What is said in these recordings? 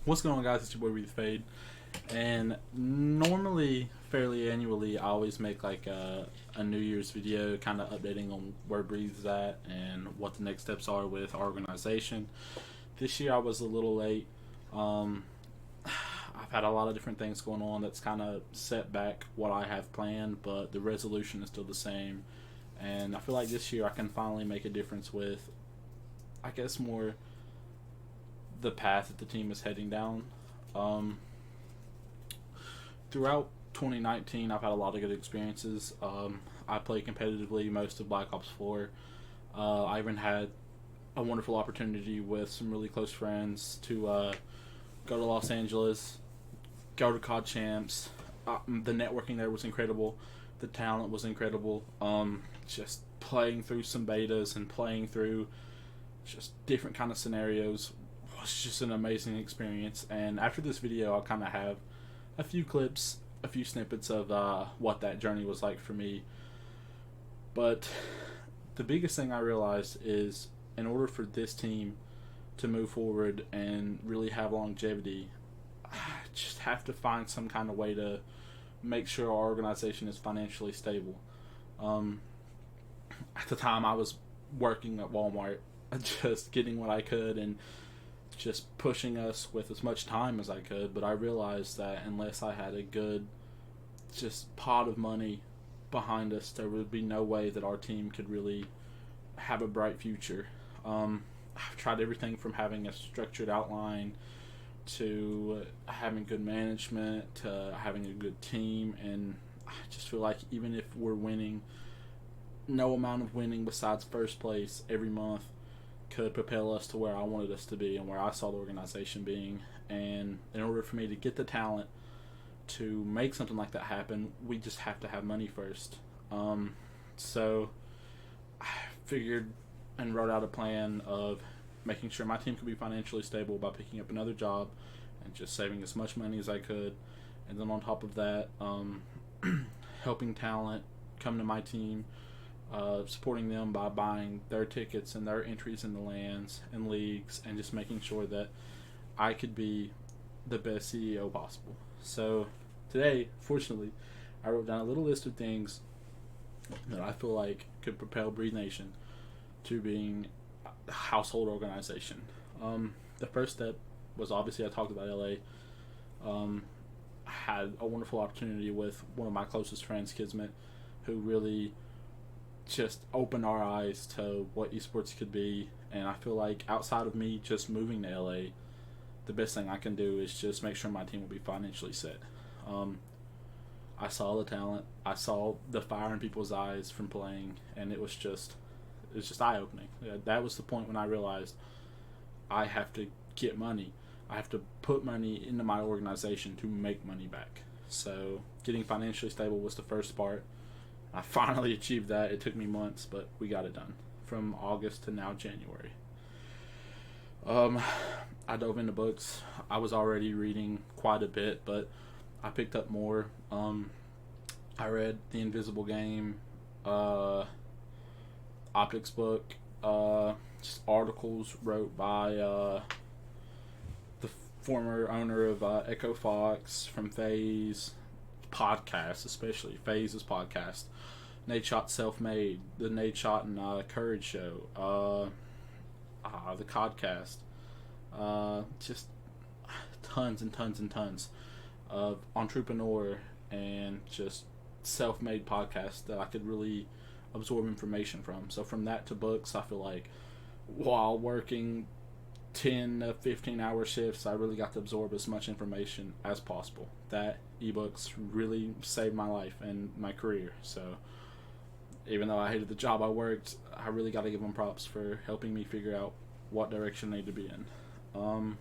What's going on, guys? It's your boy Reed Fade, and normally, fairly annually, I always make like a New Year's video, kind of updating on where Breeze's at and what the next steps are with our organization. This year, I was a little late. Um, I've had a lot of different things going on that's kind of set back what I have planned, but the resolution is still the same. And I feel like this year I can finally make a difference with, I guess, more the path that the team is heading down. Um, Throughout 2019, I've had a lot of good experiences. I played competitively most of Black Ops 4. I even had a wonderful opportunity with some really close friends to go to Los Angeles, go to COD Champs. The networking there was incredible. The talent was incredible. Just playing through some betas and playing through just different kind of scenarios was just an amazing experience. And after this video, I'll kind of have a few clips, a few snippets of what that journey was like for me. But the biggest thing I realized is, in order for this team to move forward and really have longevity, I just have to find some kind of way to make sure our organization is financially stable. Um, at the time, I was working at Walmart, just getting what I could and just pushing us with as much time as I could. But I realized that unless I had a good just pot of money behind us, there would be no way that our team could really have a bright future. I've tried everything from having a structured outline to having good management to having a good team, and I just feel like even if we're winning, no amount of winning besides first place every month could propel us to where I wanted us to be and where I saw the organization being. And in order for me to get the talent to make something like that happen, we just have to have money first. So I figured and wrote out a plan of making sure my team could be financially stable by picking up another job and just saving as much money as I could. And then on top of that, helping talent come to my team, supporting them by buying their tickets and their entries in the lands and leagues, and just making sure that I could be the best CEO possible. So today, fortunately, I wrote down a little list of things that I feel like could propel Breed Nation to being a household organization. The first step was, obviously, I talked about LA. I had a wonderful opportunity with one of my closest friends, Kismet, who really just opened our eyes to what esports could be. And I feel like outside of me just moving to LA, the best thing I can do is just make sure my team will be financially set. I saw the talent, I saw the fire in people's eyes from playing, and it's just eye opening. That was the point when I realized I have to get money. I have to put money into my organization to make money back. So getting financially stable was the first part. I finally achieved that. It took me months, but we got it done. From August to now January. I dove into books. I was already reading quite a bit, but I picked up more. I read The Invisible Game, Optics book, just articles wrote by the former owner of Echo Fox, from FaZe, podcast, especially FaZe's podcast, Nadeshot Self-Made, the Nadeshot and Courage Show, the Codcast, just tons and tons and tons of entrepreneur and just self-made podcasts that I could really absorb information from. So from that to books, I feel like while working 10 to 15 hour shifts, I really got to absorb as much information as possible. That ebooks really saved my life and my career. So even though I hated the job I worked, I really got to give them props for helping me figure out what direction I need to be in.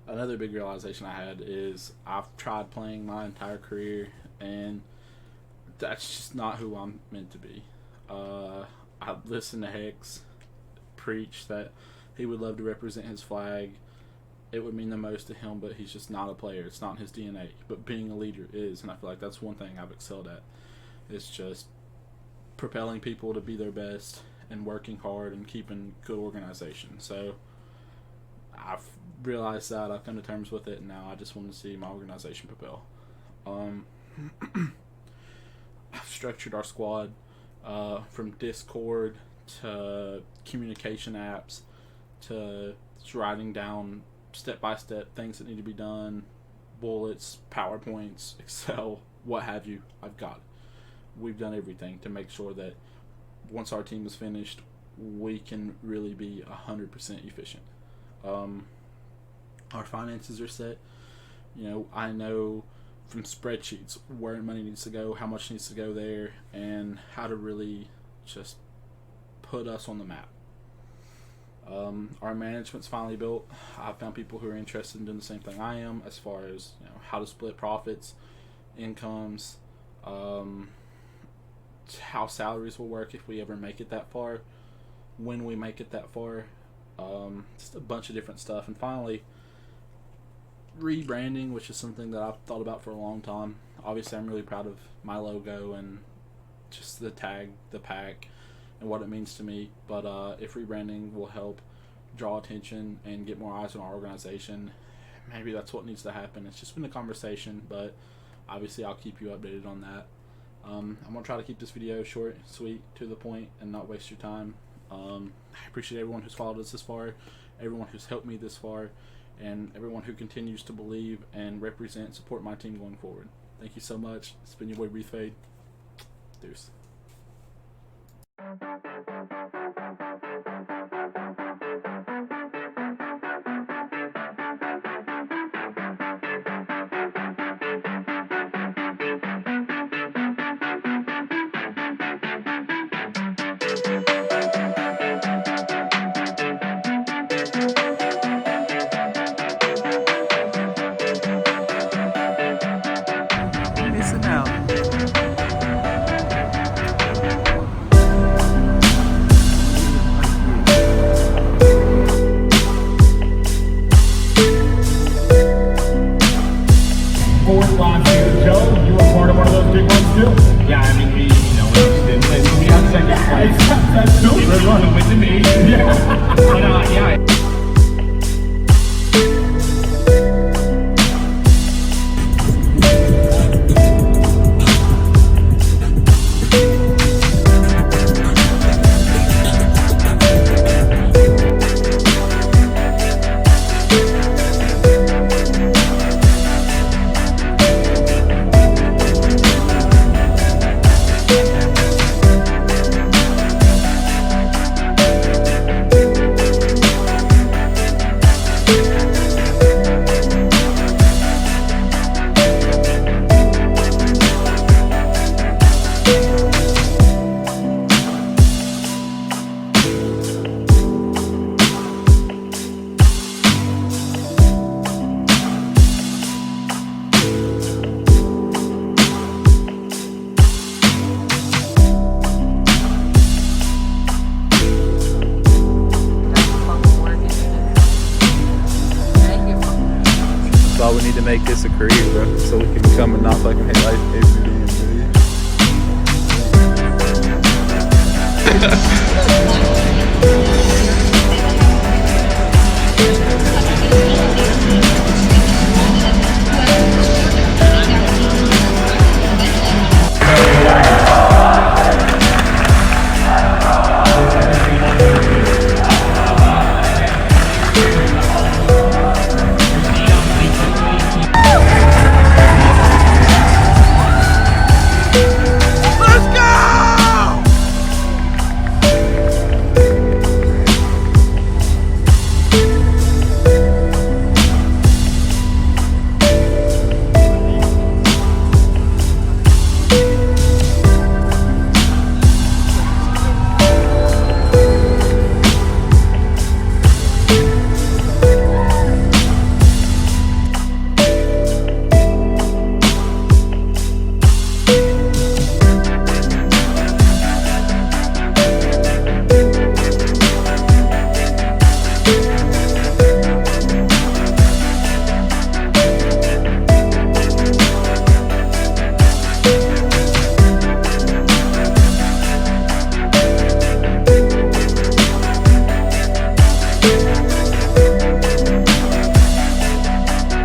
Another big realization I had is I've tried playing my entire career, and that's just not who I'm meant to be. I listened to Hex preach that he would love to represent his flag. It would mean the most to him, but he's just not a player. It's not in his DNA. But being a leader is, and I feel like that's one thing I've excelled at. It's just propelling people to be their best and working hard and keeping good organization. So I've realized that. I've come to terms with it, and now I just want to see my organization propel. I've structured our squad from Discord to communication apps to just writing down step-by-step things that need to be done, bullets, PowerPoints, Excel, what have you. I've got it. We've done everything to make sure that once our team is finished, we can really be 100% efficient. Our finances are set. You know, I know from spreadsheets where money needs to go, how much needs to go there, and how to really just put us on the map. Our management's finally built. I've found people who are interested in doing the same thing I am, as far as, you know, how to split profits, incomes, how salaries will work if we ever make it that far, when we make it that far, just a bunch of different stuff. And finally, rebranding, which is something that I've thought about for a long time. Obviously, I'm really proud of my logo and just the tag, the pack, and what it means to me. But if rebranding will help draw attention and get more eyes on our organization, maybe that's what needs to happen. It's just been a conversation, but obviously I'll keep you updated on that. I'm going to try to keep this video short, sweet, to the point, and not waste your time. I appreciate everyone who's followed us this far, everyone who's helped me this far, and everyone who continues to believe and represent and support my team going forward. Thank you so much. It's been your boy Breathe Fade. Deuce. Missing out. Fourth last year, Joe, you were part of one of those big ones too? Yeah, I mean, we didn't win. We got second place. That's still a good one. Win to me. Yeah. But, yeah. All we need to make this a career, bro, so we can become and not fucking hate life every day, dude.